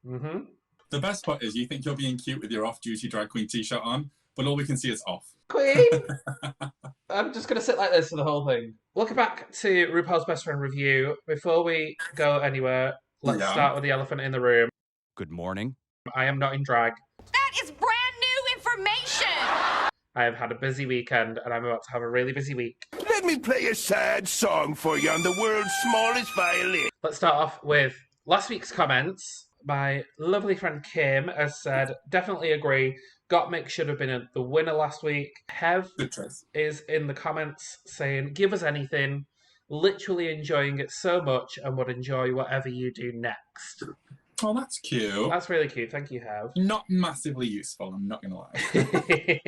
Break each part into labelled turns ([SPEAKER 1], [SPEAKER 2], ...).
[SPEAKER 1] Mm-hmm.
[SPEAKER 2] The best part is you think you're being cute with your off-duty drag queen t-shirt on, but all we can see is off.
[SPEAKER 1] Queen! I'm just going to sit like this for the whole thing. Welcome back to RuPaul's Best Friend Review. Before we go anywhere, let's start with the elephant in the room.
[SPEAKER 3] Good morning.
[SPEAKER 1] I am not in drag.
[SPEAKER 4] That is brand new information!
[SPEAKER 1] I have had a busy weekend, and I'm about to have a really busy week.
[SPEAKER 5] Let me play a sad song for you on the world's smallest violin.
[SPEAKER 1] Let's start off with last week's comments. My lovely friend Kim has said, definitely agree, Gottmik should have been the winner last week. Hev is in the comments saying, give us anything, literally enjoying it so much and would enjoy whatever you do next.
[SPEAKER 2] Oh, that's cute.
[SPEAKER 1] That's really cute. Thank you, Hev.
[SPEAKER 2] Not massively useful, I'm not going to lie.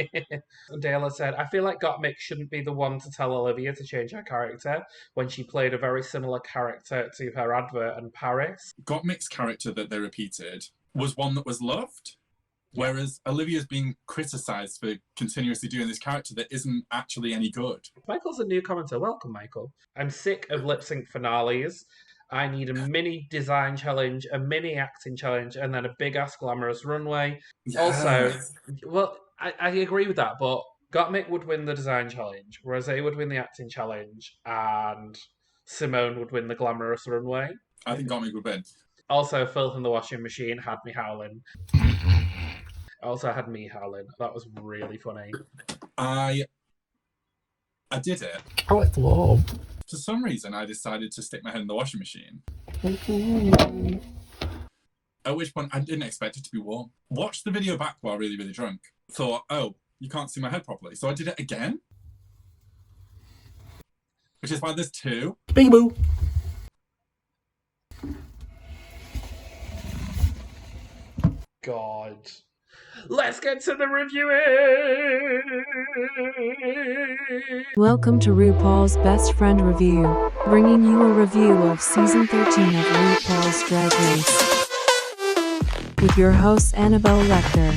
[SPEAKER 1] Dale said, I feel like Gottmik shouldn't be the one to tell Olivia to change her character when she played a very similar character to her advert in Paris.
[SPEAKER 2] Gottmik's character that they repeated was one that was loved, whereas Olivia's being criticised for continuously doing this character that isn't actually any good.
[SPEAKER 1] Michael's a new commenter. Welcome, Michael. I'm sick of lip sync finales. I need a mini design challenge, a mini acting challenge, and then a big-ass glamorous runway.
[SPEAKER 2] Yes.
[SPEAKER 1] Also, well, I agree with that, but Gottmik would win the design challenge, Rosé would win the acting challenge, and Simone would win the glamorous runway.
[SPEAKER 2] I think Gottmik would win.
[SPEAKER 1] Also, Philth in the washing machine had me howling. Also had me howling. That was really funny.
[SPEAKER 2] I did it.
[SPEAKER 6] Oh, it's warm.
[SPEAKER 2] For some reason, I decided to stick my head in the washing machine. At which point, I didn't expect it to be warm. Watched the video back while really, really drunk. Thought, oh, you can't see my head properly. So I did it again. Which is why there's two.
[SPEAKER 6] Bee-boo.
[SPEAKER 1] God. Let's get to the reviewing!
[SPEAKER 7] Welcome to RuPaul's Best Friend Review, bringing you a review of Season 13 of RuPaul's Drag Race. With your hosts Annabelle Lecter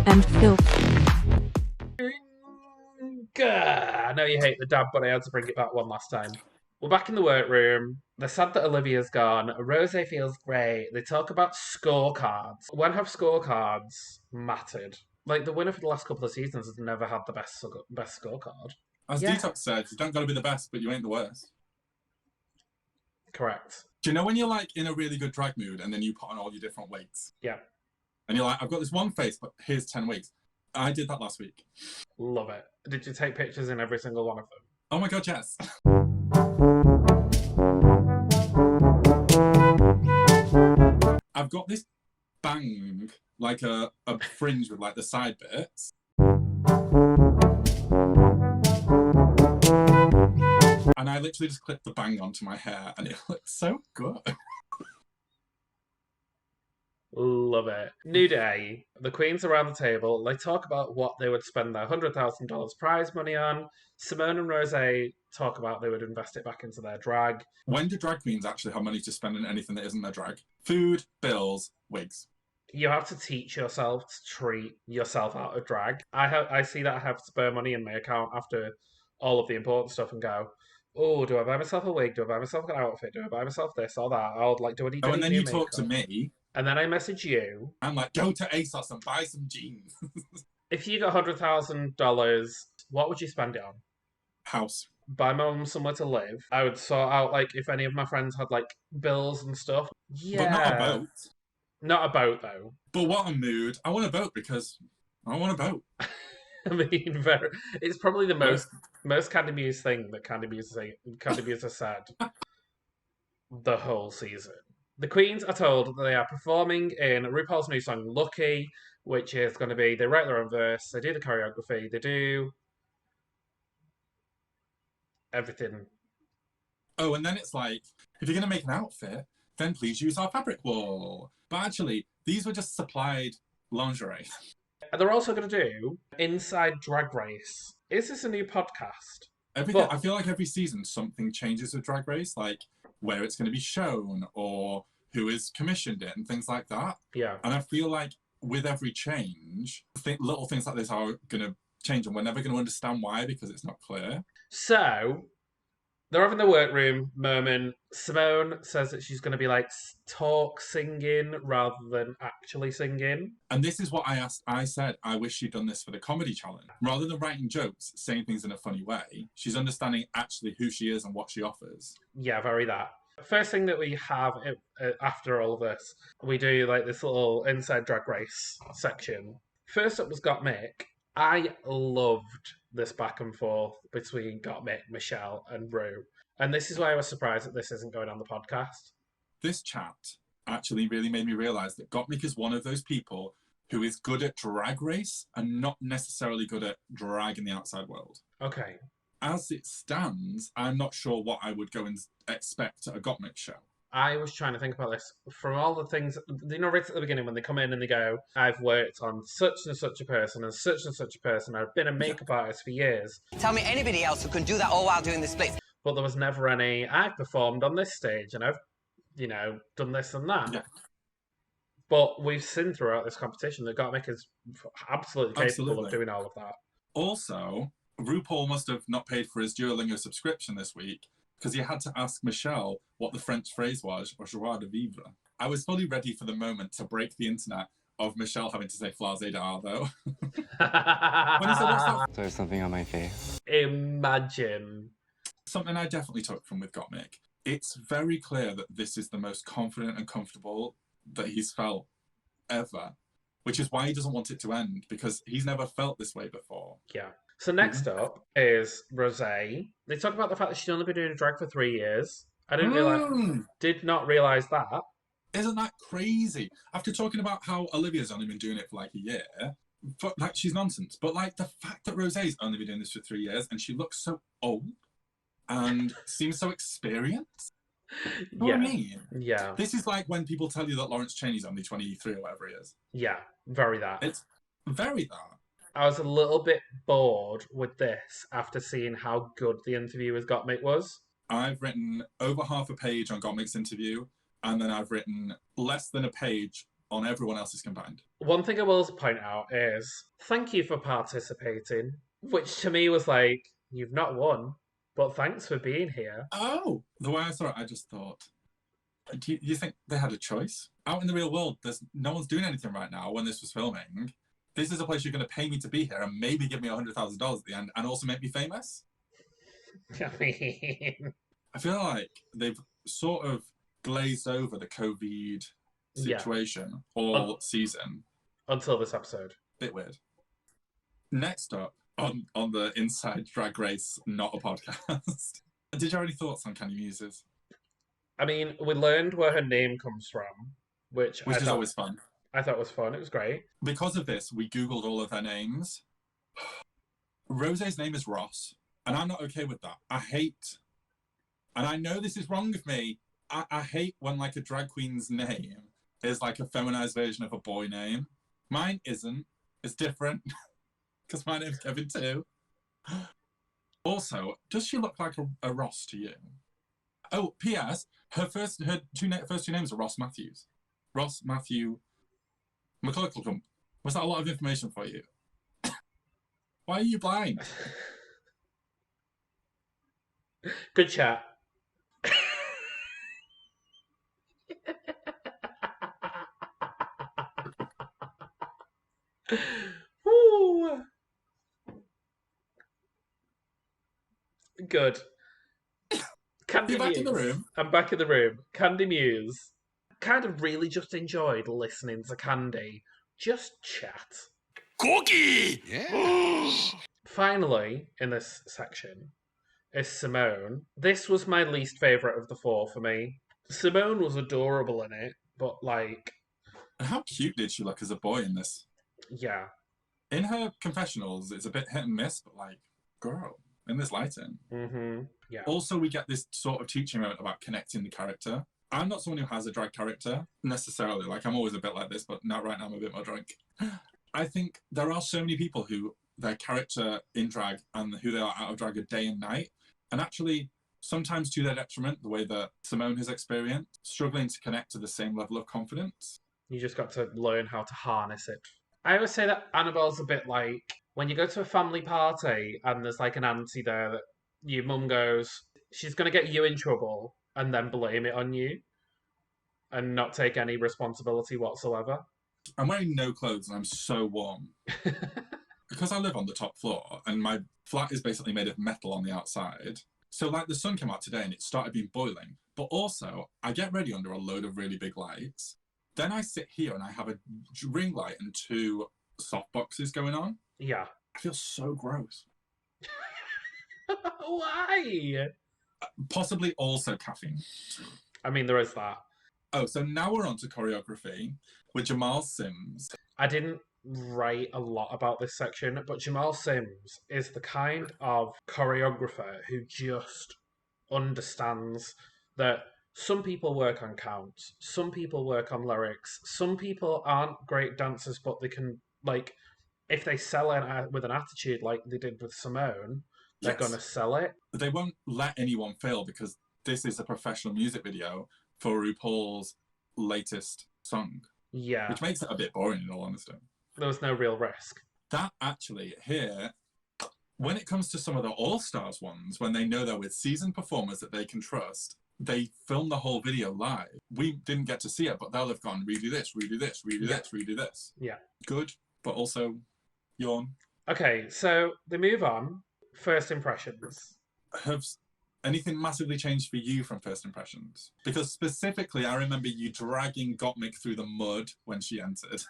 [SPEAKER 7] and Philth.
[SPEAKER 1] I know you hate the dab, but I had to bring it back one last time. We're back in the workroom. They're sad that Olivia's gone. Rosé feels great. They talk about scorecards. When have scorecards mattered? Like, the winner for the last couple of seasons has never had the best scorecard.
[SPEAKER 2] As Detox said, you don't got to be the best, but you ain't the worst.
[SPEAKER 1] Correct.
[SPEAKER 2] Do you know when you're, like, in a really good drag mood and then you put on all your different wigs?
[SPEAKER 1] Yeah.
[SPEAKER 2] And you're like, I've got this one face, but here's 10 wigs. I did that last week.
[SPEAKER 1] Love it. Did you take pictures in every single one of them?
[SPEAKER 2] Oh my god, yes. I've got this bang, like a fringe with like the side bits. And I literally just clipped the bang onto my hair and it looks so good.
[SPEAKER 1] Love it. New day. The queens around the table. They talk about what they would spend their $100,000 prize money on. Simone and Rosé talk about they would invest it back into their drag.
[SPEAKER 2] When do drag queens actually have money to spend on anything that isn't their drag? Food, bills, wigs.
[SPEAKER 1] You have to teach yourself to treat yourself out of drag. I see that I have spare money in my account after all of the important stuff and go, oh, do I buy myself a wig? Do I buy myself an outfit? Do I buy myself this or that? I would like, do I need?
[SPEAKER 2] Oh, and then you
[SPEAKER 1] makeup?
[SPEAKER 2] talk to me.
[SPEAKER 1] And then I message you.
[SPEAKER 2] I'm like, go to ASOS and buy some jeans.
[SPEAKER 1] If you got $100,000, what would you spend it on?
[SPEAKER 2] House.
[SPEAKER 1] Buy my mum somewhere to live. I would sort out, like, if any of my friends had, like, bills and stuff. Yeah.
[SPEAKER 2] But not a boat.
[SPEAKER 1] Not a boat, though.
[SPEAKER 2] But what a mood. I want a boat because I want a boat.
[SPEAKER 1] I mean, it's probably the most Candy Muse thing that Candy Muse has said the whole season. The queens are told that they are performing in RuPaul's new song, Lucky, which is going to be, they write their own verse, they do the choreography, they do everything.
[SPEAKER 2] Oh, and then it's like, if you're going to make an outfit, then please use our fabric wall. But actually, these were just supplied lingerie.
[SPEAKER 1] They're also going to do Inside Drag Race. Is this a new podcast?
[SPEAKER 2] I feel like every season something changes with Drag Race, like where it's going to be shown or who has commissioned it and things like that.
[SPEAKER 1] Yeah.
[SPEAKER 2] And I feel like with every change, little things like this are going to change and we're never going to understand why because it's not clear.
[SPEAKER 1] So, They're having the workroom moment. Simone says that she's going to be like talk singing rather than actually singing.
[SPEAKER 2] And this is what I asked. I said, I wish she'd done this for the comedy challenge. Rather than writing jokes, saying things in a funny way, she's understanding actually who she is and what she offers.
[SPEAKER 1] Yeah, very that. First thing that we have after all of this, we do like this little inside Drag Race section. First up was Got Mick. I loved this back and forth between Got Mick, Michelle, and Rue. And this is why I was surprised that this isn't going on the podcast.
[SPEAKER 2] This chat actually really made me realise that Gottmik is one of those people who is good at Drag Race and not necessarily good at drag in the outside world.
[SPEAKER 1] Okay.
[SPEAKER 2] As it stands, I'm not sure what I would go and expect at a Gottmik show.
[SPEAKER 1] I was trying to think about this. From all the things, right at the beginning when they come in and they go, I've worked on such and such a person and such a person. I've been a makeup artist for years.
[SPEAKER 3] Tell me anybody else who can do that all while doing this split.
[SPEAKER 1] But there was never any, I've performed on this stage and I've, done this and that.
[SPEAKER 2] Yeah.
[SPEAKER 1] But we've seen throughout this competition that Gottmik is absolutely capable of doing all of that.
[SPEAKER 2] Also, RuPaul must have not paid for his Duolingo subscription this week because he had to ask Michelle what the French phrase was, or joie de vivre. I was fully ready for the moment to break the internet of Michelle having to say flase d'art, though. When he said, what's that?
[SPEAKER 6] There's something on my face.
[SPEAKER 1] Imagine.
[SPEAKER 2] Something I definitely took from with Gottmik. It's very clear that this is the most confident and comfortable that he's felt ever, which is why he doesn't want it to end, because he's never felt this way before.
[SPEAKER 1] Yeah. So next up is Rosé. They talk about the fact that she's only been doing drag for 3 years. I did not realise that.
[SPEAKER 2] Isn't that crazy? After talking about how Olivia's only been doing it for like a year, but like she's nonsense. But like the fact that Rosé's only been doing this for 3 years and she looks so old and seems so experienced. You know what I mean?
[SPEAKER 1] Yeah.
[SPEAKER 2] This is like when people tell you that Lawrence Chaney's only 23 or whatever he is.
[SPEAKER 1] Yeah, very that.
[SPEAKER 2] It's very that.
[SPEAKER 1] I was a little bit bored with this after seeing how good the interview with Gottmik was.
[SPEAKER 2] I've written over half a page on Gottmik's interview, and then I've written less than a page on everyone else's combined.
[SPEAKER 1] One thing I will point out is, thank you for participating, which to me was like, you've not won, but thanks for being here.
[SPEAKER 2] Oh! The way I saw it, I just thought, do you think they had a choice? Out in the real world, no one's doing anything right now when this was filming. This is a place you're going to pay me to be here and maybe give me $100,000 at the end and also make me famous?
[SPEAKER 1] I mean...
[SPEAKER 2] I feel like they've sort of glazed over the COVID situation all season.
[SPEAKER 1] Until this episode.
[SPEAKER 2] Bit weird. Next up, on the Inside Drag Race, not a podcast. Did you have any thoughts on Candy Muses?
[SPEAKER 1] I mean, we learned where her name comes from, which
[SPEAKER 2] is always fun.
[SPEAKER 1] I thought was fun. It was great.
[SPEAKER 2] Because of this, we Googled all of their names. Rosé's name is Ross, and I'm not okay with that. I hate, and I know this is wrong of me, I hate when like a drag queen's name is like a feminized version of a boy name. Mine isn't. It's different. Because my name's Kevin too. Also, does she look like a Ross to you? Oh, P.S. Her first two names are Ross Matthews. Ross Matthew McCullough. Was that a lot of information for you? Why are you blind?
[SPEAKER 1] Good chat. Woo. Good. Candy
[SPEAKER 2] You're back in the room.
[SPEAKER 1] I'm back in the room. Candy Muse. Kind of really just enjoyed listening to Candy just chat.
[SPEAKER 5] Cookie!
[SPEAKER 6] Yeah.
[SPEAKER 1] Finally, in this section, is Simone. This was my least favourite of the four for me. Simone was adorable in it, but like...
[SPEAKER 2] And how cute did she look as a boy in this?
[SPEAKER 1] Yeah.
[SPEAKER 2] In her confessionals, it's a bit hit and miss, but like, girl, in this lighting.
[SPEAKER 1] Mm-hmm. Yeah.
[SPEAKER 2] Also, we get this sort of teaching moment about connecting the character. I'm not someone who has a drag character, necessarily. Like, I'm always a bit like this, but now right now I'm a bit more drunk. I think there are so many people who their character in drag and who they are out of drag are day and night. And actually, sometimes to their detriment, the way that Simone has experienced, struggling to connect to the same level of confidence.
[SPEAKER 1] You just got to learn how to harness it. I always say that Annabelle's a bit like when you go to a family party and there's like an auntie there that your mum goes, she's going to get you in trouble and then blame it on you and not take any responsibility whatsoever.
[SPEAKER 2] I'm wearing no clothes and I'm so warm. Because I live on the top floor and my flat is basically made of metal on the outside. So like the sun came out today and it started being boiling. But also I get ready under a load of really big lights. Then I sit here and I have a ring light and 2 soft boxes going on.
[SPEAKER 1] Yeah.
[SPEAKER 2] I feel so gross.
[SPEAKER 1] Why?
[SPEAKER 2] Possibly also caffeine.
[SPEAKER 1] I mean, there is that.
[SPEAKER 2] Oh, so now we're on to choreography with Jamal Sims.
[SPEAKER 1] I didn't write a lot about this section, but Jamal Sims is the kind of choreographer who just understands that some people work on counts, some people work on lyrics, some people aren't great dancers, but they can, like, if they sell it with an attitude like they did with Simone, they're going to sell it.
[SPEAKER 2] They won't let anyone fail because this is a professional music video for RuPaul's latest song.
[SPEAKER 1] Yeah.
[SPEAKER 2] Which makes it a bit boring, in all honesty.
[SPEAKER 1] There was no real risk.
[SPEAKER 2] That actually, here, when it comes to some of the All-Stars ones, when they know they're with seasoned performers that they can trust, they film the whole video live. We didn't get to see it, but they'll have gone, redo this, redo this, redo this, redo this.
[SPEAKER 1] Yeah.
[SPEAKER 2] Good, but also yawn.
[SPEAKER 1] Okay, so they move on. First impressions.
[SPEAKER 2] Have anything massively changed for you from first impressions? Because specifically, I remember you dragging Gottmik through the mud when she entered.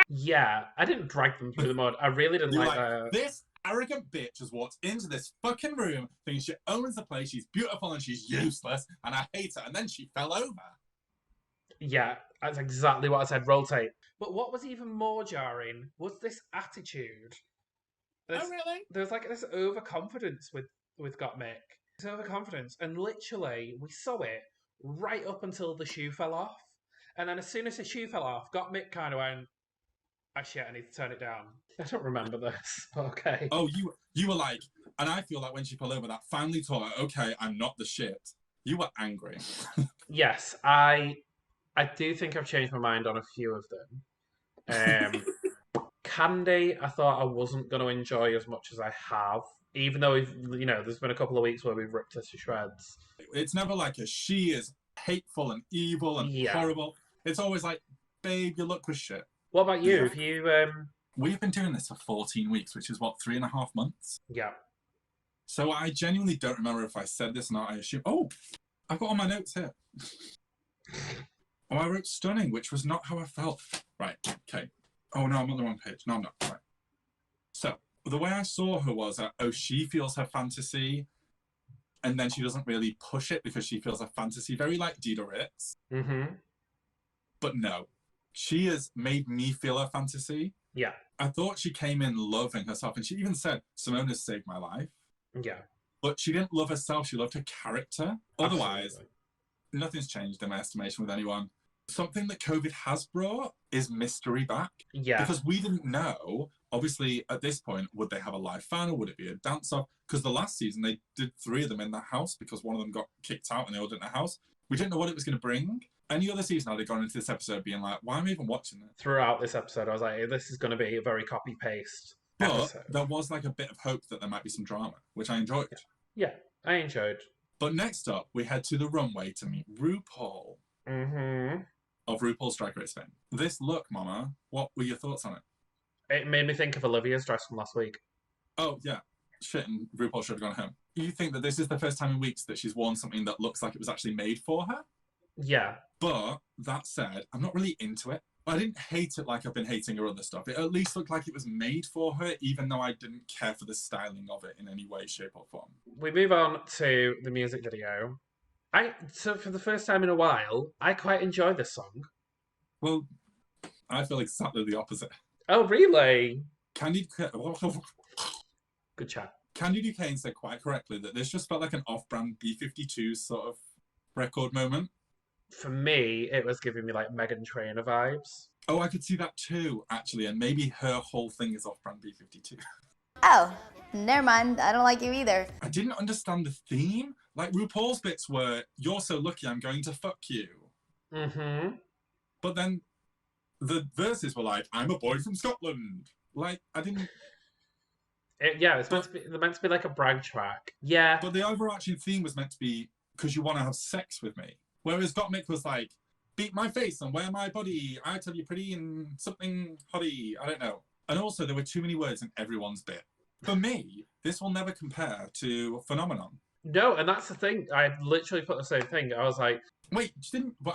[SPEAKER 1] Yeah, I didn't drag them through the mud. I really didn't like that.
[SPEAKER 2] This arrogant bitch has walked into this fucking room thinking she owns the place, she's beautiful and she's useless, and I hate her, and then she fell over.
[SPEAKER 1] Yeah, that's exactly what I said. Roll tape. But what was even more jarring was this attitude.
[SPEAKER 2] Oh, really?
[SPEAKER 1] There's like this overconfidence with Gottmik. This overconfidence. And literally, we saw it right up until the shoe fell off. And then as soon as the shoe fell off, Gottmik kind of went, oh shit, I need to turn it down. I don't remember this, but okay.
[SPEAKER 2] Oh, you were like, and I feel like when she fell over, that finally taught her, okay, I'm not the shit. You were angry.
[SPEAKER 1] Yes, I do think I've changed my mind on a few of them. Candy, I thought I wasn't going to enjoy as much as I have, even though there's been a couple of weeks where we've ripped her to shreds.
[SPEAKER 2] It's never like she is hateful and evil and horrible. It's always like, babe, your look was shit.
[SPEAKER 1] What about you? Have you?
[SPEAKER 2] We've been doing this for 14 weeks, which is what, 3.5 months?
[SPEAKER 1] Yeah.
[SPEAKER 2] So I genuinely don't remember if I said this or not. I assume. Oh, I've got all my notes here. Oh, I wrote stunning, which was not how I felt. Right. Okay. Oh no, I'm on the wrong page. No, I'm not. Right. So the way I saw her was that, she feels her fantasy, and then she doesn't really push it because she feels her fantasy, very like Dita Ritz.
[SPEAKER 1] Mm-hmm.
[SPEAKER 2] But no, she has made me feel her fantasy.
[SPEAKER 1] Yeah.
[SPEAKER 2] I thought she came in loving herself, and she even said, Simone has saved my life.
[SPEAKER 1] Yeah.
[SPEAKER 2] But she didn't love herself, she loved her character. Otherwise,
[SPEAKER 1] Absolutely.
[SPEAKER 2] Nothing's changed in my estimation with anyone. Something that COVID has brought is mystery back.
[SPEAKER 1] Yeah.
[SPEAKER 2] Because we didn't know, obviously, at this point, would they have a live fan or would it be a dance-off? Because the last season, they did 3 of them in the house because one of them got kicked out and they all did in the house. We didn't know what it was going to bring. Any other season, I'd have gone into this episode being like, why am I even watching this?
[SPEAKER 1] Throughout this episode, I was like, hey, this is going to be a very copy-paste episode.
[SPEAKER 2] But there was like a bit of hope that there might be some drama, which I enjoyed.
[SPEAKER 1] Yeah, I enjoyed.
[SPEAKER 2] But next up, we head to the runway to meet RuPaul.
[SPEAKER 1] Mm-hmm.
[SPEAKER 2] Of RuPaul's Drag Race fame. This look, Mama, what were your thoughts on it?
[SPEAKER 1] It made me think of Olivia's dress from last week.
[SPEAKER 2] Oh, yeah. Shit, and RuPaul should have gone home. You think that this is the first time in weeks that she's worn something that looks like it was actually made for her?
[SPEAKER 1] Yeah.
[SPEAKER 2] But, that said, I'm not really into it. I didn't hate it like I've been hating her other stuff. It at least looked like it was made for her, even though I didn't care for the styling of it in any way, shape, or form.
[SPEAKER 1] We move on to the music video. So for the first time in a while, I quite enjoy this song.
[SPEAKER 2] Well, I feel exactly the opposite.
[SPEAKER 1] Oh, really?
[SPEAKER 2] Good
[SPEAKER 1] chat.
[SPEAKER 2] Candy Duquesne said quite correctly that this just felt like an off-brand B-52 sort of record moment.
[SPEAKER 1] For me, it was giving me like Meghan Trainor vibes.
[SPEAKER 2] Oh, I could see that too, actually, and maybe her whole thing is off-brand B-52.
[SPEAKER 8] Oh, never mind. I don't like you either.
[SPEAKER 2] I didn't understand the theme. Like, RuPaul's bits were, you're so lucky I'm going to fuck you.
[SPEAKER 1] Mm-hmm.
[SPEAKER 2] But then the verses were like, I'm a boy from Scotland. Like, I didn't...
[SPEAKER 1] It's meant to be like a brag track. Yeah.
[SPEAKER 2] But the overarching theme was meant to be because you want to have sex with me. Whereas Gottmik was like, beat my face and wear my body. I tell you pretty and something hotty. I don't know. And also there were too many words in everyone's bit. For me, this will never compare to Phenomenon.
[SPEAKER 1] No, and that's the thing. I literally put the same thing. I was like,
[SPEAKER 2] wait,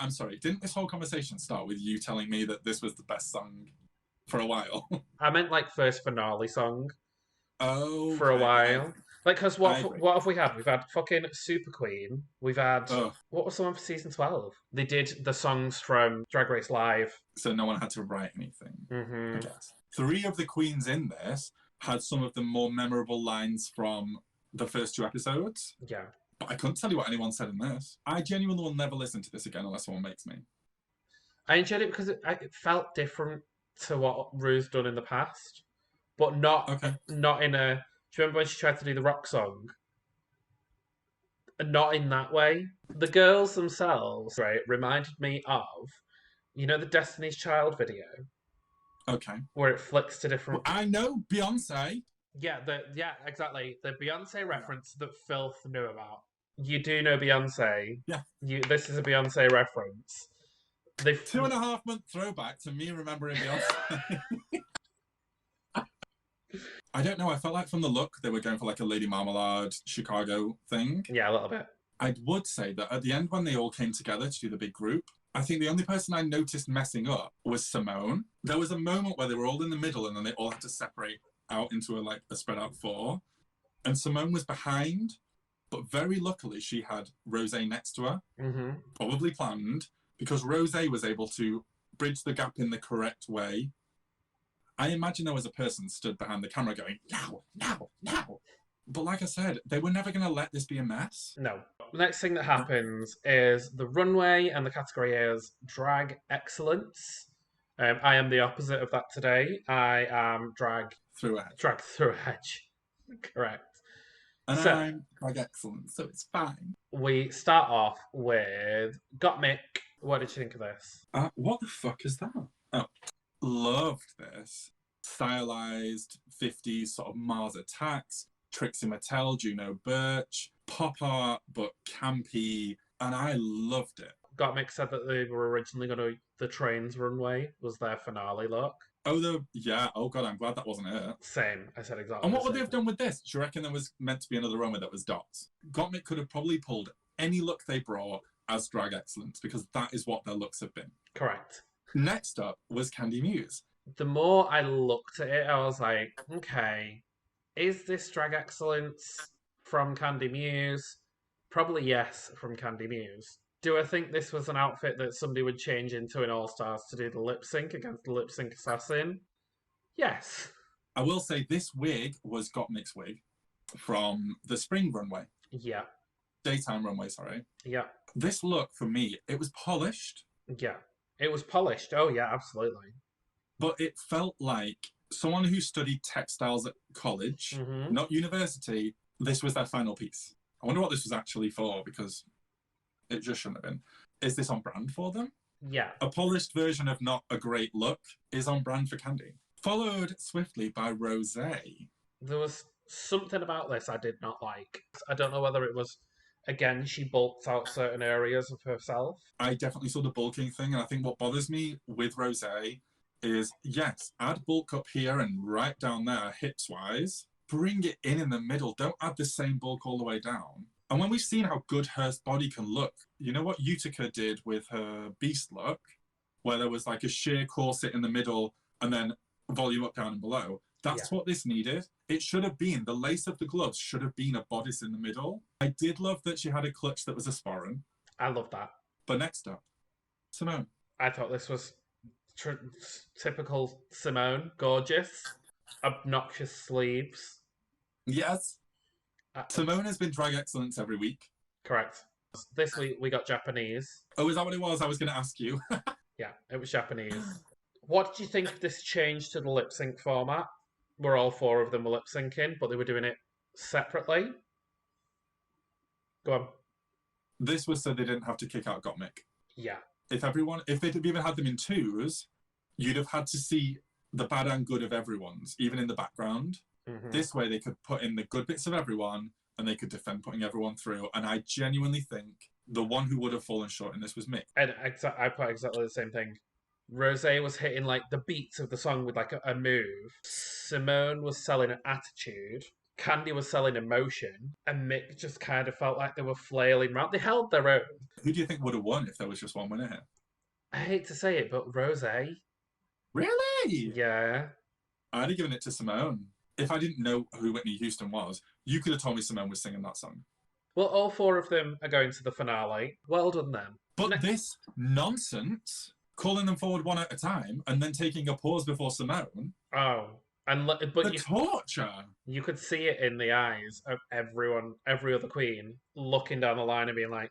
[SPEAKER 2] I'm sorry. Didn't this whole conversation start with you telling me that this was the best song for a while?
[SPEAKER 1] I meant like first finale song.
[SPEAKER 2] Oh,
[SPEAKER 1] for a while. Like, because what have we had? We've had fucking Super Queen. We've had what was the one for season 12? They did the songs from Drag Race Live,
[SPEAKER 2] so no one had to write anything.
[SPEAKER 1] Mm-hmm.
[SPEAKER 2] I guess 3 of the queens in this had some of the more memorable lines from the first 2 episodes.
[SPEAKER 1] Yeah,
[SPEAKER 2] but I couldn't tell you what anyone said in this. I genuinely will never listen to this again unless someone makes me.
[SPEAKER 1] I enjoyed it because it felt different to what Rue's done in the past. But not in a... Do you remember when she tried to do the rock song? Not in that way. The girls themselves, right, reminded me of, you know, the Destiny's Child video?
[SPEAKER 2] Okay.
[SPEAKER 1] Where it flicks to different...
[SPEAKER 2] Well, I know Beyonce.
[SPEAKER 1] Yeah, exactly. The Beyonce reference that Philth knew about. You do know Beyonce.
[SPEAKER 2] Yeah.
[SPEAKER 1] This is a Beyonce reference.
[SPEAKER 2] 2.5 month throwback to me remembering Beyonce. I don't know. I felt like from the look, they were going for like a Lady Marmalade Chicago thing.
[SPEAKER 1] Yeah, a little bit.
[SPEAKER 2] I would say that at the end when they all came together to do the big group, I think the only person I noticed messing up was Simone. There was a moment where they were all in the middle and then they all had to separate out into a spread out 4. And Simone was behind, but very luckily she had Rosé next to her.
[SPEAKER 1] Mm-hmm.
[SPEAKER 2] Probably planned, because Rosé was able to bridge the gap in the correct way. I imagine there was a person stood behind the camera going, now. But like I said, they were never going to let this be a mess.
[SPEAKER 1] No. The next thing that happens is the runway, and the category is drag excellence. I am the opposite of that today. I am drag
[SPEAKER 2] through a hedge.
[SPEAKER 1] Drag through a hedge. Correct.
[SPEAKER 2] And so, I'm drag excellence, so it's fine.
[SPEAKER 1] We start off with Gottmik. What did you think of this?
[SPEAKER 2] What the fuck is that? Oh, loved this. Stylized 50s sort of Mars Attacks, Trixie Mattel, Juno Birch, pop art but campy, and I loved it.
[SPEAKER 1] Gottmik said that they were originally going to... The Trains runway was their finale look.
[SPEAKER 2] Oh, yeah. Oh, God, I'm glad that wasn't it.
[SPEAKER 1] Same. I said exactly
[SPEAKER 2] And what would they have done with this? Do you reckon there was meant to be another runway that was dots? Gottmik could have probably pulled any look they brought as drag excellence, because that is what their looks have been.
[SPEAKER 1] Correct.
[SPEAKER 2] Next up was Candy Muse.
[SPEAKER 1] The more I looked at it, I was like, okay, is this drag excellence from Candy Muse? Probably yes, from Candy Muse. Do I think this was an outfit that somebody would change into in All Stars to do the lip sync against the lip sync assassin? Yes.
[SPEAKER 2] I will say this wig was Gottmik's wig from the spring runway.
[SPEAKER 1] Yeah.
[SPEAKER 2] Daytime runway, sorry.
[SPEAKER 1] Yeah.
[SPEAKER 2] This look, for me, it was polished.
[SPEAKER 1] Yeah. It was polished. Oh, yeah, absolutely.
[SPEAKER 2] But it felt like someone who studied textiles at college, not university, this was their final piece. I wonder what this was actually for, because it just shouldn't have been. Is this on brand for them?
[SPEAKER 1] Yeah.
[SPEAKER 2] A polished version of not a great look is on brand for Candy. Followed swiftly by Rosé.
[SPEAKER 1] There was something about this I did not like. I don't know whether it was, again, she bulked out certain areas of herself.
[SPEAKER 2] I definitely saw the bulking thing, and I think what bothers me with Rosé is, yes, add bulk up here and right down there, hips-wise. Bring it in the middle. Don't add the same bulk all the way down. And when we've seen how good her body can look, you know what Utica did with her Beast look, where there was like a sheer corset in the middle and then volume up, down, and below? That's what this needed. It should have been, the lace of the gloves should have been a bodice in the middle. I did love that she had a clutch that was a sporran.
[SPEAKER 1] I love that.
[SPEAKER 2] But next up, Simone.
[SPEAKER 1] I thought this was typical Simone. Gorgeous. Obnoxious sleeves.
[SPEAKER 2] Yes. Simone has been drag excellence every week.
[SPEAKER 1] Correct. This week we got Japanese.
[SPEAKER 2] Oh, is that what it was? I was going to ask you.
[SPEAKER 1] Yeah, it was Japanese. What did you think of this change to the lip sync format? Where all 4 of them were lip syncing, but they were doing it separately? Go on.
[SPEAKER 2] This was so they didn't have to kick out Gottmik.
[SPEAKER 1] Yeah.
[SPEAKER 2] If they'd even had them in 2s, you'd have had to see the bad and good of everyone's, even in the background.
[SPEAKER 1] Mm-hmm.
[SPEAKER 2] This way they could put in the good bits of everyone and they could defend putting everyone through. And I genuinely think the one who would have fallen short in this was Mick.
[SPEAKER 1] And I put exactly the same thing. Rosé was hitting like the beats of the song with like a move. Simone was selling an attitude. Candy was selling emotion. And Mick just kind of felt like they were flailing around. They held their own.
[SPEAKER 2] Who do you think would have won if there was just one winner here?
[SPEAKER 1] I hate to say it, but Rosé.
[SPEAKER 2] Really?
[SPEAKER 1] Yeah.
[SPEAKER 2] I'd have given it to Simone. If I didn't know who Whitney Houston was, you could have told me Simone was singing that song.
[SPEAKER 1] Well, all 4 of them are going to the finale. Well done, them.
[SPEAKER 2] But this nonsense, calling them forward one at a time and then taking a pause before Simone.
[SPEAKER 1] Oh. But
[SPEAKER 2] the torture.
[SPEAKER 1] You could see it in the eyes of everyone, every other queen, looking down the line and being like,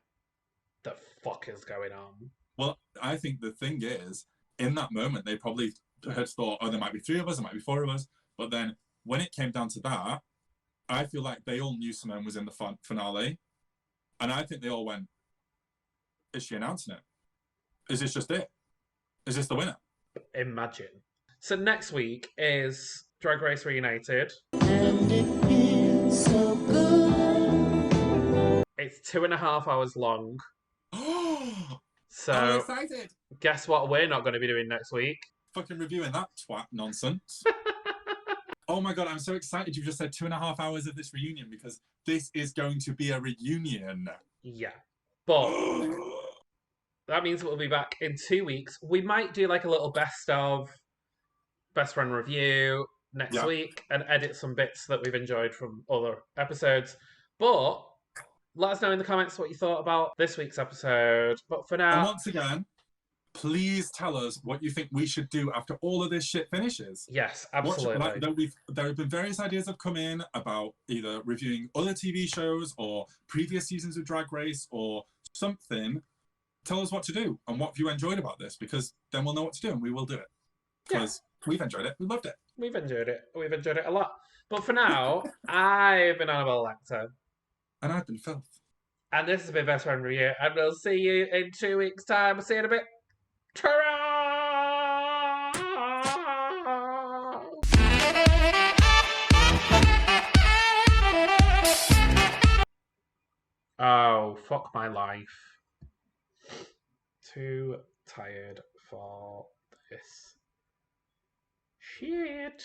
[SPEAKER 1] the fuck is going on?
[SPEAKER 2] Well, I think the thing is, in that moment, they probably had thought, oh, there might be 3 of us, there might be 4 of us. But then when it came down to that, I feel like they all knew Simone was in the finale. And I think they all went, is she announcing it? Is this just it? Is this the winner?
[SPEAKER 1] Imagine. So next week is Drag Race Reunited.
[SPEAKER 9] And it feels so good.
[SPEAKER 1] It's 2.5 hours long. So
[SPEAKER 2] I'm excited.
[SPEAKER 1] Guess what we're not going to be doing next week?
[SPEAKER 2] Fucking reviewing that twat nonsense. Oh my god, I'm so excited you just said 2.5 hours of this reunion because this is going to be a reunion.
[SPEAKER 1] Yeah. But that means we'll be back in 2 weeks. We might do like a little best of best friend review next week and edit some bits that we've enjoyed from other episodes. But let us know in the comments what you thought about this week's episode. But for now...
[SPEAKER 2] And once again, please tell us what you think we should do after all of this shit finishes.
[SPEAKER 1] Yes, absolutely.
[SPEAKER 2] There have been various ideas that have come in about either reviewing other TV shows or previous seasons of Drag Race or something. Tell us what to do and what you enjoyed about this, because then we'll know what to do and we will do it. Because we've enjoyed it. We loved it.
[SPEAKER 1] We've enjoyed it. We've enjoyed it a lot. But for now, I've been Annabelle Lecter.
[SPEAKER 2] And I've been Philth.
[SPEAKER 1] And this has been Best Friend Review. And we'll see you in 2 weeks' time. We'll see you in a bit. Ta-ra! Oh, fuck my life. Too tired for this shit.